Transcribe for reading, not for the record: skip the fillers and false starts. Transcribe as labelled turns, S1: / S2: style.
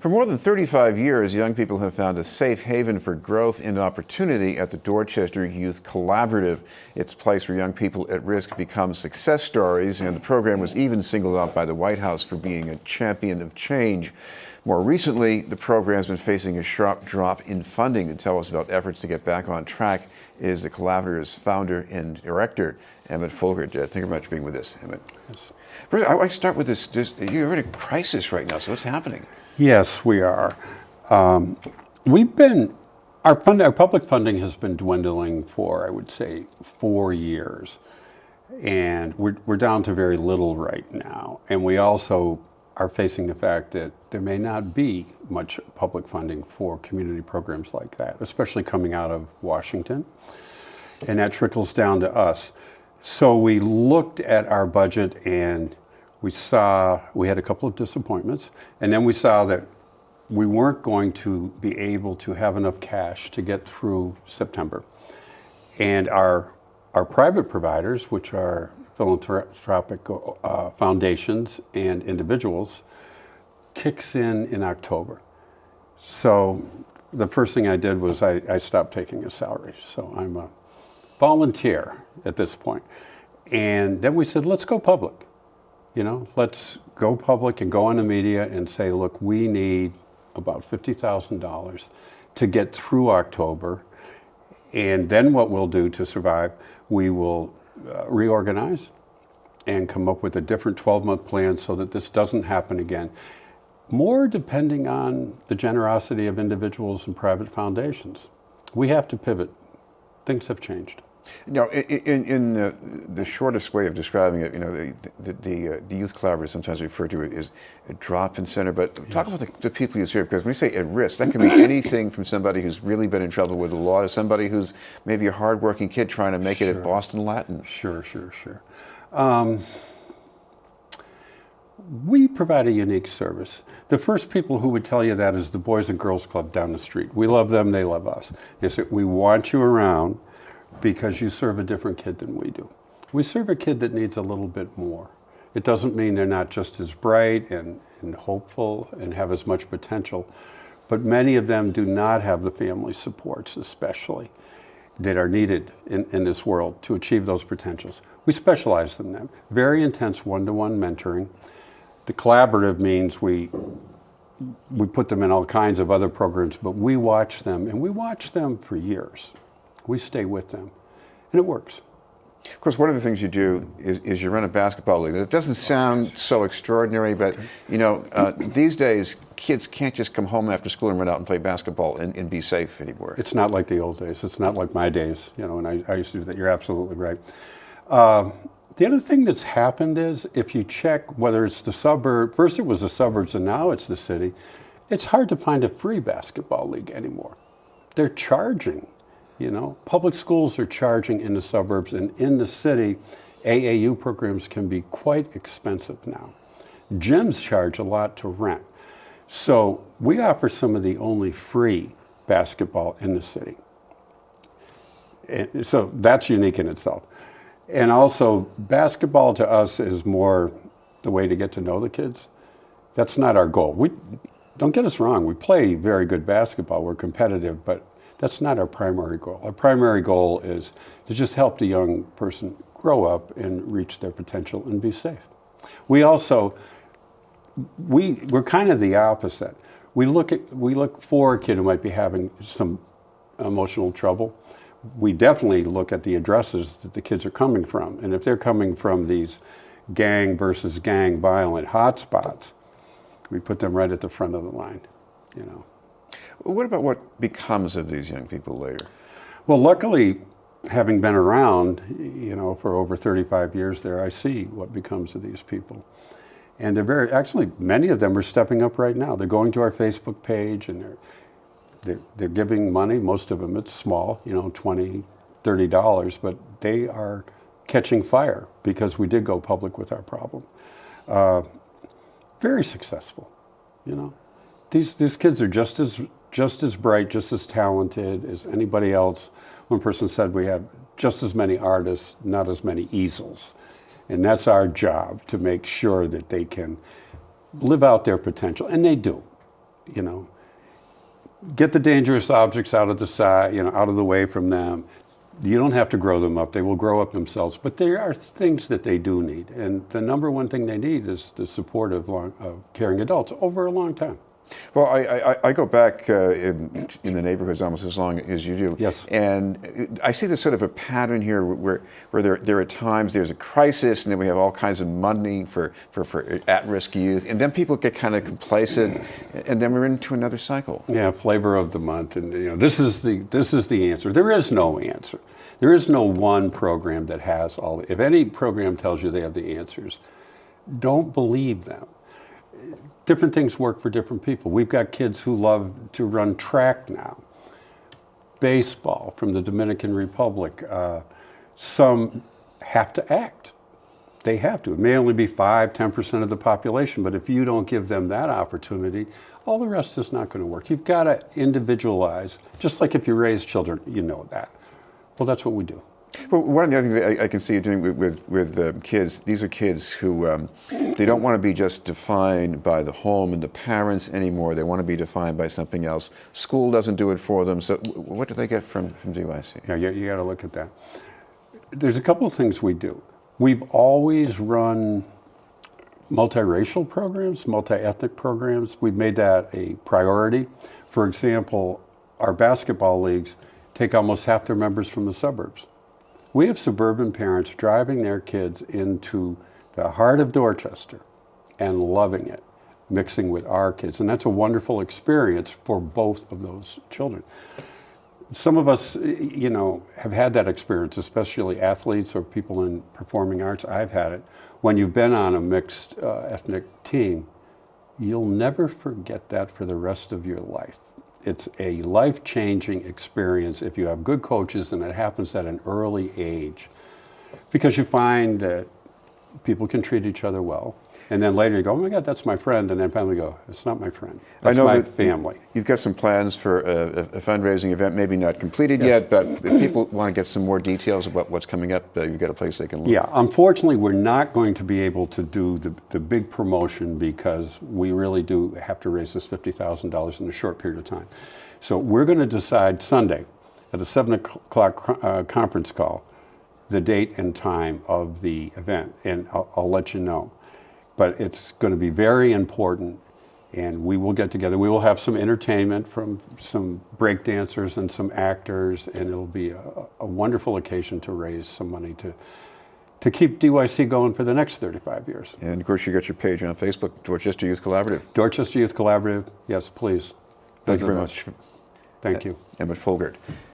S1: For more than 35 years, young people have found a safe haven for growth and opportunity at the Dorchester Youth Collaborative. It's a place where young people at risk become success stories, and the program was even singled out by the White House for being a champion of change. More recently, the program has been facing a sharp drop in funding. To tell us about efforts to get back on track is the Collaborative's founder and director, Emmett Folgert. Thank you very much for being with us, Emmett. Yes. First, I'd like to start with this. You're in a crisis right now, so what's happening?
S2: Yes, we are. Our public funding has been dwindling for, I would say, 4 years. And we're down to very little right now. And we also are facing the fact that there may not be much public funding for community programs like that, especially coming out of Washington. And that trickles down to us. So we looked at our budget and we had a couple of disappointments, and then we saw that we weren't going to be able to have enough cash to get through September. And our private providers, which are philanthropic foundations and individuals, kicks in October. So the first thing I did was I stopped taking a salary. So I'm a volunteer at this point. And then we said, let's go public. Let's go public and go on the media and say, look, we need about $50,000 to get through October. And then what we'll do to survive, we will reorganize and come up with a different 12-month plan so that this doesn't happen again. More depending on the generosity of individuals and private foundations. We have to pivot. Things have changed.
S1: In the shortest way of describing it, the Youth Collaborative sometimes referred to it as a drop-in center, but talk about the people you serve, because when you say at risk, that can be anything from somebody who's really been in trouble with the law to somebody who's maybe a hard-working kid trying to make it at Boston Latin.
S2: Sure. We provide a unique service. The first people who would tell you that is the Boys and Girls Club down the street. We love them, they love us. They say, we want you around because you serve a different kid than we do. We serve a kid that needs a little bit more. It doesn't mean they're not just as bright and hopeful and have as much potential, but many of them do not have the family supports, especially, that are needed in this world to achieve those potentials. We specialize in them. Very intense one-to-one mentoring. The collaborative means we put them in all kinds of other programs, but we watch them, and we watch them for years. We stay with them, and it works.
S1: Of course, one of the things you do is you run a basketball league. It doesn't sound so extraordinary, but these days, kids can't just come home after school and run out and play basketball and be safe anymore.
S2: It's not like the old days. It's not like my days, and I used to do that. You're absolutely right. The other thing that's happened is, if you check whether it's the suburb, first it was the suburbs and now it's the city, it's hard to find a free basketball league anymore. They're charging. Public schools are charging in the suburbs, and in the city, AAU programs can be quite expensive now. Gyms charge a lot to rent. So we offer some of the only free basketball in the city. And so that's unique in itself. And also, basketball to us is more the way to get to know the kids. That's not our goal. Don't get us wrong, we play very good basketball, we're competitive, but that's not our primary goal. Our primary goal is to just help the young person grow up and reach their potential and be safe. We also, we're kind of the opposite. We look for a kid who might be having some emotional trouble. We definitely look at the addresses that the kids are coming from. And if they're coming from these gang versus gang violent hotspots, we put them right at the front of the line,
S1: What about what becomes of these young people later?
S2: Well, luckily, having been around, for over 35 years there, I see what becomes of these people. And actually, many of them are stepping up right now. They're going to our Facebook page and they're giving money. Most of them, it's small, $20, $30, but they are catching fire because we did go public with our problem. Very successful, These kids are just as bright, just as talented as anybody else. One person said we have just as many artists, not as many easels. And that's our job, to make sure that they can live out their potential. And they do. you know, get the dangerous objects out of the side, you know, out of the way from them. You don't have to grow them up. They will grow up themselves. But there are things that they do need. And the number one thing they need is the support of caring adults over a long time.
S1: Well, I go back in the neighborhoods almost as long as you do.
S2: Yes.
S1: And I see this sort of a pattern here where there are times there's a crisis and then we have all kinds of money for at-risk youth. And then people get kind of complacent and then we're into another cycle.
S2: Yeah, flavor of the month. And you know, this is the answer. There is no answer. There is no one program that has all. If any program tells you they have the answers, don't believe them. Different things work for different people. We've got kids who love to run track now. Baseball from the Dominican Republic. Some have to act. They have to. It may only be 5-10% of the population, but if you don't give them that opportunity, all the rest is not going to work. You've got to individualize, just like if you raise children, you know that. Well, that's what we do.
S1: Well, one of the other things that I can see you doing with kids, these are kids who they don't want to be just defined by the home and the parents anymore. They want to be defined by something else. School doesn't do it for them. So what do they get from DYC?
S2: Yeah, you got to look at that. There's a couple of things we do. We've always run multiracial programs, multi-ethnic programs. We've made that a priority. For example, our basketball leagues take almost half their members from the suburbs. We have suburban parents driving their kids into the heart of Dorchester and loving it, mixing with our kids. And that's a wonderful experience for both of those children. Some of us, you know, have had that experience, especially athletes or people in performing arts. I've had it. When you've been on a mixed ethnic team, you'll never forget that for the rest of your life. It's a life-changing experience if you have good coaches, and it happens at an early age, because you find that people can treat each other well. And then later you go, oh my God, that's my friend. And then finally go, it's not my friend. That's my family.
S1: You've got some plans for a fundraising event, maybe not completed yet, but if people want to get some more details about what's coming up, you've got a place they can look.
S2: Yeah, unfortunately, we're not going to be able to do the big promotion because we really do have to raise this $50,000 in a short period of time. So we're going to decide Sunday at a 7 o'clock conference call the date and time of the event, and I'll let you know. But it's going to be very important, and we will get together. We will have some entertainment from some break dancers and some actors, and it'll be a wonderful occasion to raise some money to keep DYC going for the next 35 years.
S1: And of course, you got your page on Facebook, Dorchester Youth Collaborative.
S2: Dorchester Youth Collaborative, yes, please.
S1: Thank you very much.
S2: Thank you.
S1: Emmett Folgert.